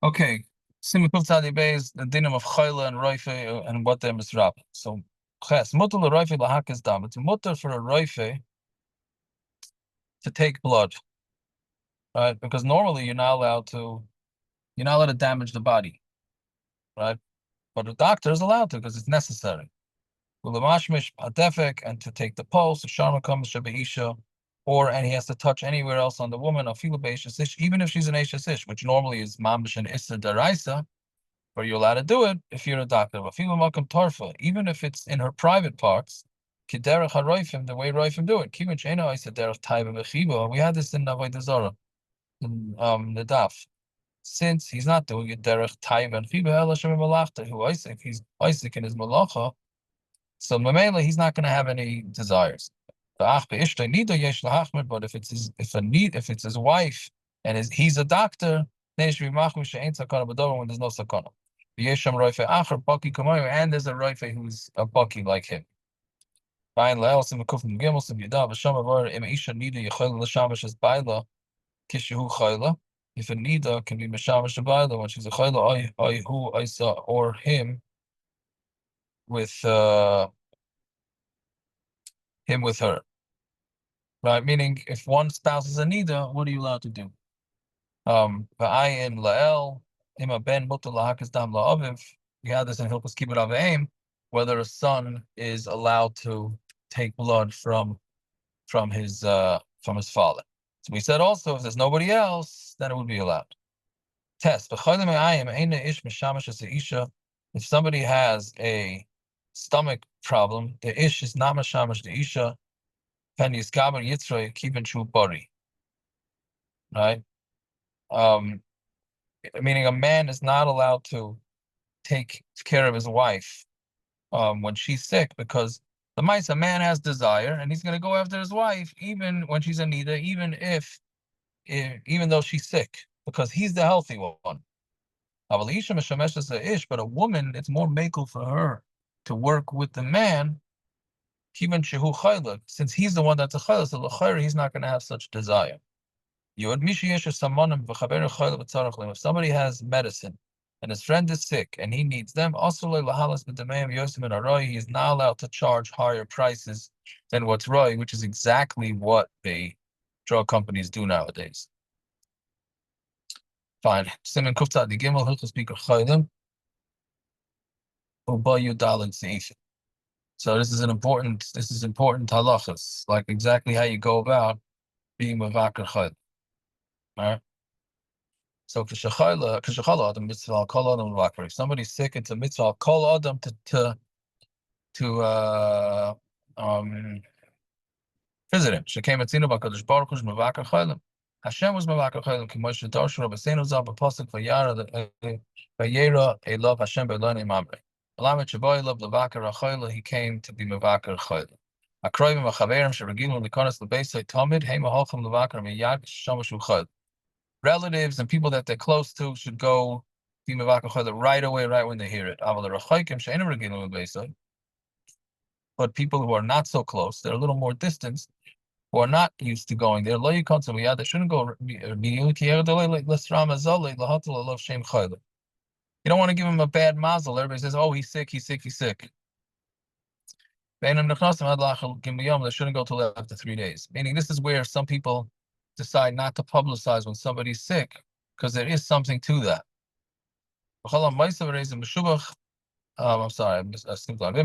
Okay. Siman Kuf Tzadi Beis, the dinam of Chayla and Roife and what they're misrab. So, Ches, mutter l'Roife l'hakes dam. It's mutter for a Roife to take blood, right? Because normally you're not allowed to damage the body, right? But a doctor is allowed to because it's necessary. Ulamashmish adefek, and to take the pulse, sharma comes shabeisha, and he has to touch anywhere else on the woman, afilu beisha even if she's an ish, which normally is mamish and issa daraisa. But you're allowed to do it if you're a doctor. Even if it's in her private parts, kiderech haroifim, the way roifim do it. Kivin sheina isa derech taiva v'chiba. We had this in Avodah Zarah, in the daf. Since he's not doing it derech taiva and chiba ela shem malachta, who Isaac, he's Isaac in his malacha, so mamela he's not going to have any desires. But if it's his wife and he's a doctor, when there's no sakana. And there's a roife who's a bucky like him. If a nida can be mishamash the baila when she's a chayla, I who I saw, or him with her, right? Meaning, if one spouse is a nida, what are you allowed to do? V'ayin la'el ima ben mutar lahakas dam la'aviv. We had this in Hilchos Kibbud Avim, whether a son is allowed to take blood from his father. So we said also, if there's nobody else, then it would be allowed. Test. If somebody has a stomach problem, the ish is not mashamash the isha, pen yiskaber yitzray keeping true body. Right? Meaning a man is not allowed to take care of his wife when she's sick, because the mice, a man has desire and he's going to go after his wife even when she's in nida, even though she's sick, because he's the healthy one. But a woman, it's more makel for her to work with the man, since he's the one that's a chayla, so he's not going to have such desire. If somebody has medicine and his friend is sick and he needs them, he is not allowed to charge higher prices than what's right, which is exactly what the drug companies do nowadays. Fine. Siman Kuf Tzadi Gimel Hilchos Bikur Chaylim Ubayu Dalin Seif. So this is important halachas, like exactly how you go about being mavakar chayil. All right. So k'shachala adam mitzvah kol adam mavakar. If somebody's sick, it's a mitzvah kol adam to visit him. Shekhem etzinu b'kadosh baruch hu mavakar chayil. Hashem was mavakar chayil. K'moshe darshu rabbeinu zal b'pasuk vayera elav Hashem be'lonei mamre. He came to be mavakar chayil. Relatives and people that they're close to should go be mavakar chayil right away, right when they hear it. But people who are not so close, they're a little more distant, who are not used to going there, they shouldn't go immediately. You don't want to give him a bad mazel. Everybody says, oh, he's sick. They shouldn't go till after 3 days. Meaning, this is where some people decide not to publicize when somebody's sick, because there is something to that. I'm sorry, I skipped on.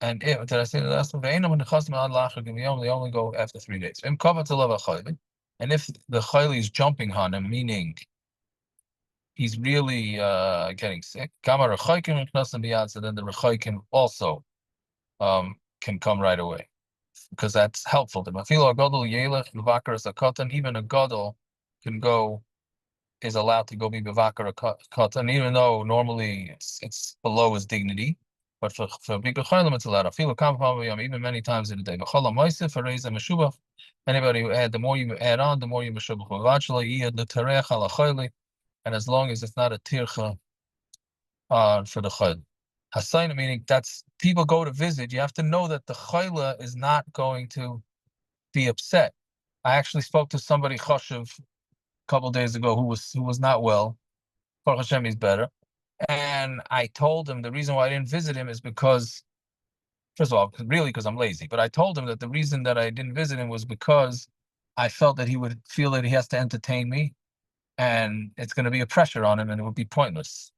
And did I say the last one? They only go after 3 days. And if the chayli is jumping on him, meaning he's really getting sick, so then the rechaykim also can come right away, because that's helpful to him. Even a gadol is allowed to go be bevakar a katan, even though normally it's below his dignity. But for bigger chaylim, it's allowed. Even many times in a day. Anybody who the more you add on, the more you meshubach. And as long as it's not a tircha for the chayil. Hasayna, meaning that's people go to visit. You have to know that the chayla is not going to be upset. I actually spoke to somebody chashuv couple days ago who was not well. Baruch Hashem, he's better. And I told him the reason why I didn't visit him is because, first of all, really because I'm lazy. But I told him that the reason that I didn't visit him was because I felt that he would feel that he has to entertain me, and it's going to be a pressure on him, and it would be pointless.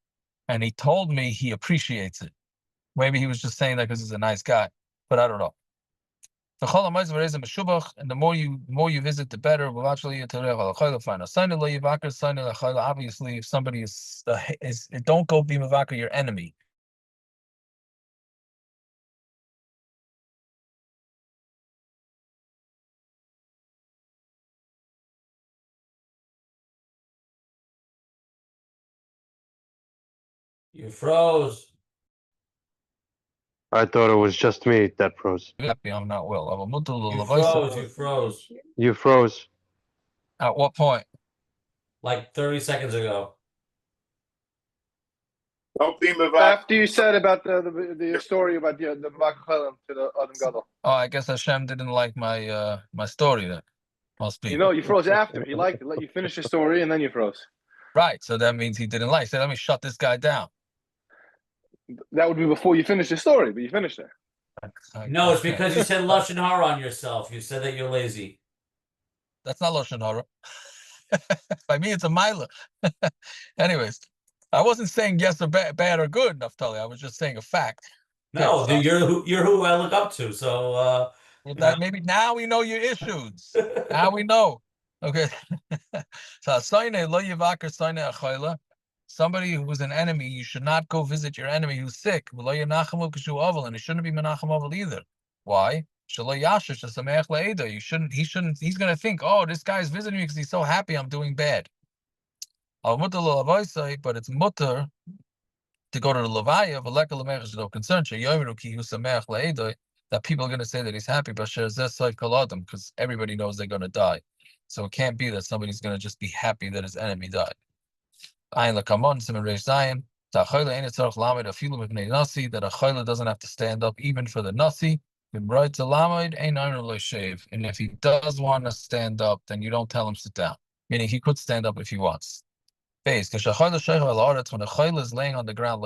And he told me he appreciates it. Maybe he was just saying that because he's a nice guy, but I don't know. And the more you visit, the better. Obviously, if somebody is don't go be mavaka your enemy. You froze. I thought it was just me that froze. Happy I'm not well. You froze. You froze. You froze. At what point? Like 30 seconds ago. After you said about the story about the Makachelim to the Adam Gadol. Oh, I guess Hashem didn't like my my story then. Must be. You know, you froze after. He liked it. Let you finish the story and then you froze. Right, so that means he didn't like. He said, let me shut this guy down. That would be before you finished the story, but you finished it. No, it's because you said Lashon Hara on yourself. You said that you're lazy. That's not Lashon Hara. By me, it's a mila. Anyways, I wasn't saying yes or bad or good, Naftali. I was just saying a fact. No, Okay, so you're who I look up to. So maybe now we know your issues. Now we know. Okay. So somebody who was an enemy, you should not go visit your enemy who's sick. And he shouldn't be menachem ovel either. Why? You shouldn't. He's going to think, oh, this guy's visiting me because he's so happy I'm doing bad. But it's mutter to go to the levaya concern that people are going to say that he's happy, because everybody knows they're going to die. So it can't be that somebody's going to just be happy that his enemy died. That a chayla doesn't have to stand up even for the nasi. And if he does want to stand up, then you don't tell him sit down. Meaning he could stand up if he wants. When the chayla is laying on the ground,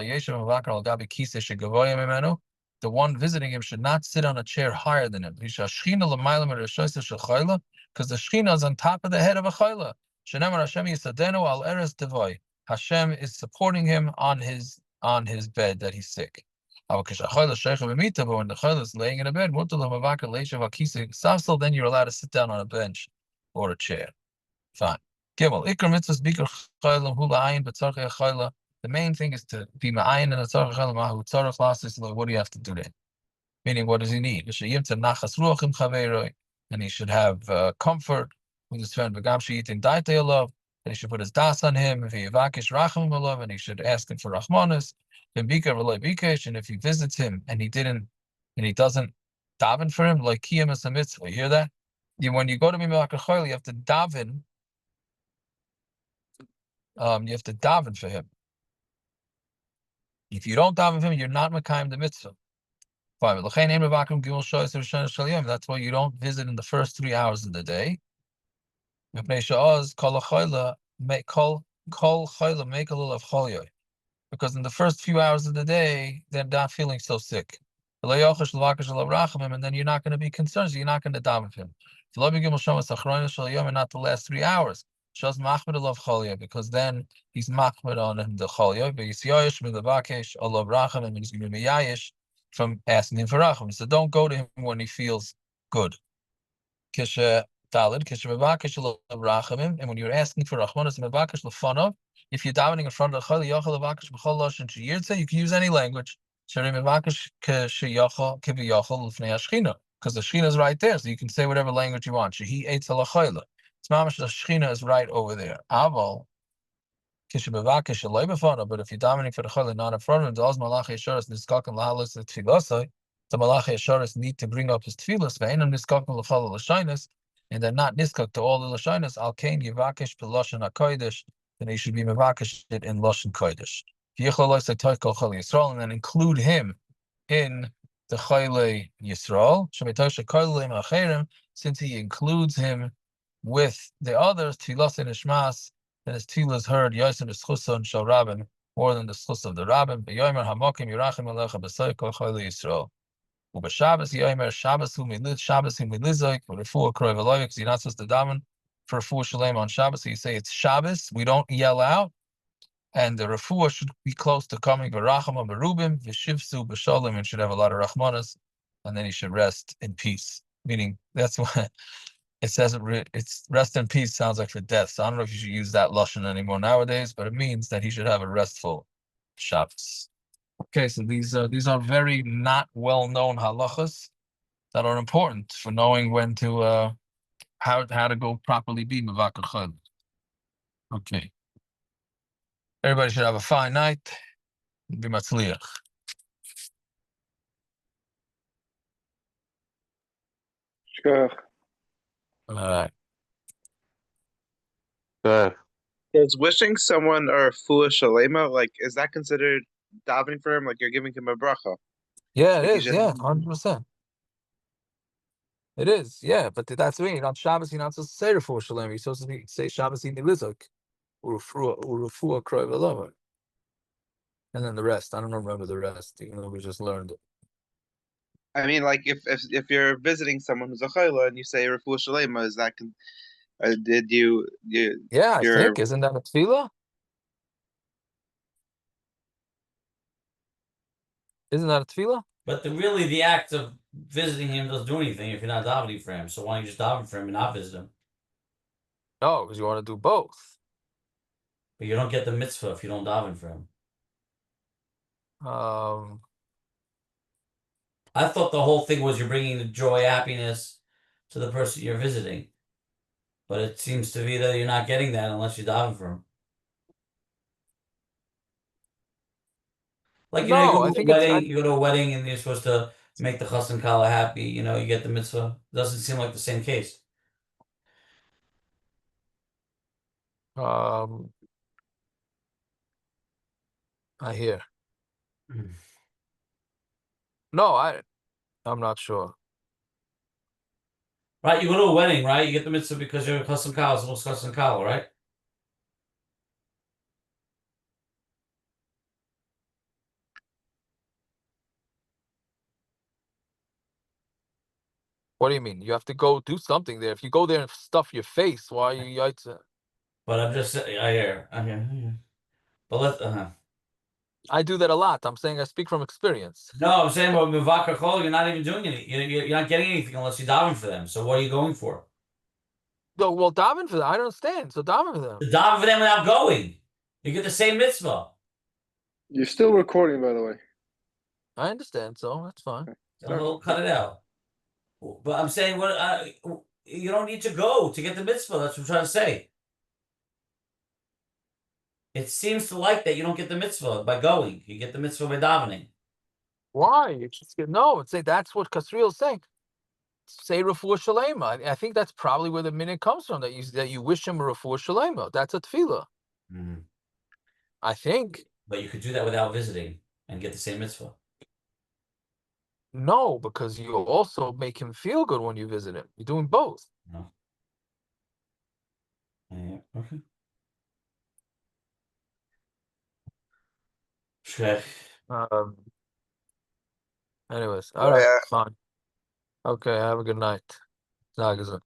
the one visiting him should not sit on a chair higher than him. Because the Shechina is on top of the head of a chayla. Hashem is supporting him on his bed that he's sick. But when the chayla is laying in a bed, then you're allowed to sit down on a bench or a chair. Fine. Gimel, Ikar mitzvahs bikar chayla hula ayin b'tzarchei chayla. The main thing is to be ma'ayin and a tzarchei chayla mahu tzarech lasis. What do you have to do then? Meaning, what does he need? And he should have comfort with his friend. And he should put his das on him. And he should ask him for rachmanis. And if he visits him and he doesn't daven for him, like kiyam is a mitzvah. You hear that? When you go to Mimaka Chayla, you have to daven. You have to daven for him. If you don't daven for him, you're not makayim the mitzvah. That's why you don't visit in the first 3 hours of the day. Because in the first few hours of the day, they're not feeling so sick. And then you're not going to be concerned, so you're not going to daven for him. And not the last 3 hours. Because then he's machmir on him the cholya, but he's yayish with the bakesh olav racham, and he's going to be yayish from asking him for racham. So don't go to him when he feels good. Kisha dalid kisha mevakesh olav rachamim, and when you're asking for rachmanas mevakesh lefanav, if you're davening in front of the cholya yachal levakesh b'chol lashon sheyirtze, you can use any language. Sherei mevakesh kesheyachal kiviyachal lefnei hashchina, because the shechina is right there, so you can say whatever language you want. Shehi eitz ala chayla. It's mamash, the Shechina is right over there. Aval, but if you're davening for the chayla not in front of him, the malachi yesharis niskakim lahalos tefilosai. The malachi yesharis need to bring up his tefillos. Ve'enam niskakim l'chal l'shaynis, and they're not niskak to all the l'shaynis. Al kain yivakesh b'loshen hakodesh, then he should be mevakesh it in loshen kodesh. V'yichol loisay toikol chayla Yisrael, and then include him in the chayla Yisrael. Shemitoshe kodelim acherim, since he includes him with the others, Tfilas and Ishmas, then his Tfilah is heard, Yosin Eschusa and Shal Rabin, more than the Schus of the Rabin, Beyomer Hamokim Yerachim Alecha B'Soiko Chayli Yisrael. Ubashabbos Yomer Shabbos Hu Milid Shabbos Hu Milizoik Refuah Kroy Veloy, because you're not supposed to daven for Refuah Shalem on Shabbos. So you say it's Shabbos. We don't yell out, and the Refuah should be close to coming. V'Rachama Berubim V'Shivsu B'Shalom, and should have a lot of Rachmanas, and then he should rest in peace. Meaning that's what it says. It's rest in peace sounds like for death. So I don't know if you should use that lashon anymore nowadays, but it means that he should have a restful Shabbos. Okay, so these are very not well-known halachas that are important for knowing when to how to go properly be mevakar chol. Okay, everybody should have a fine night. Be matzliach. Shkach. All right. Is wishing someone a foolish shalema, like, is that considered davening for him? Like you're giving him a bracha? Yeah, Like it you is. should- Yeah, 100%. It is. Yeah, but that's me. On Shabbos, you're not supposed to say refuah shalem. You're supposed to say Shabbos in nilizok, urefuah kroy v'lover, and then the rest. I don't remember the rest, even though we just learned it. I mean, like if you're visiting someone who's a chayla and you say refuah shalema, is that did you Yeah, I you're think isn't that a tefillah? Isn't that a tefillah? But really, the act of visiting him doesn't do anything if you're not davening for him. So why don't you just daven for him and not visit him? No, because you want to do both. But you don't get the mitzvah if you don't daven for him. I thought the whole thing was you're bringing the joy, happiness to the person you're visiting. But it seems to be that you're not getting that unless you daven for him. Like, you know, No, I think it's you go to a wedding and you're supposed to make the chassan kala happy, you know, you get the mitzvah. Doesn't seem like the same case. I hear. No, I'm not sure. Right, you go to a wedding, right? You get the mitzvah because you're a chassan kala, so it's chassan kala, right? What do you mean? You have to go do something there. If you go there and stuff your face, why are you yaitza? But I'm just saying, I hear. But I do that a lot. I'm saying I speak from experience. No, I'm saying about mivakar chol, you're not even doing anything. You're not getting anything unless you daven for them. So what are you going for? No, well, daven for them. I don't understand. So daven for them. To daven for them without going. You get the same mitzvah. You're still recording, by the way. I understand. So that's fine. So cut it out. But I'm saying, you don't need to go to get the mitzvah. That's what I'm trying to say. It seems to like that you don't get the mitzvah by going. You get the mitzvah by davening. Why? You just no. Say that's what Kasriel is saying. Say refuah shalema. I think that's probably where the minute comes from. That you wish him a refuah shalema. That's a tefillah. Mm-hmm. I think. But you could do that without visiting and get the same mitzvah. No, because you also make him feel good when you visit him. You're doing both. No. Yeah, okay. Sure. Anyways, all right, fine. Okay, have a good night. Zagazan.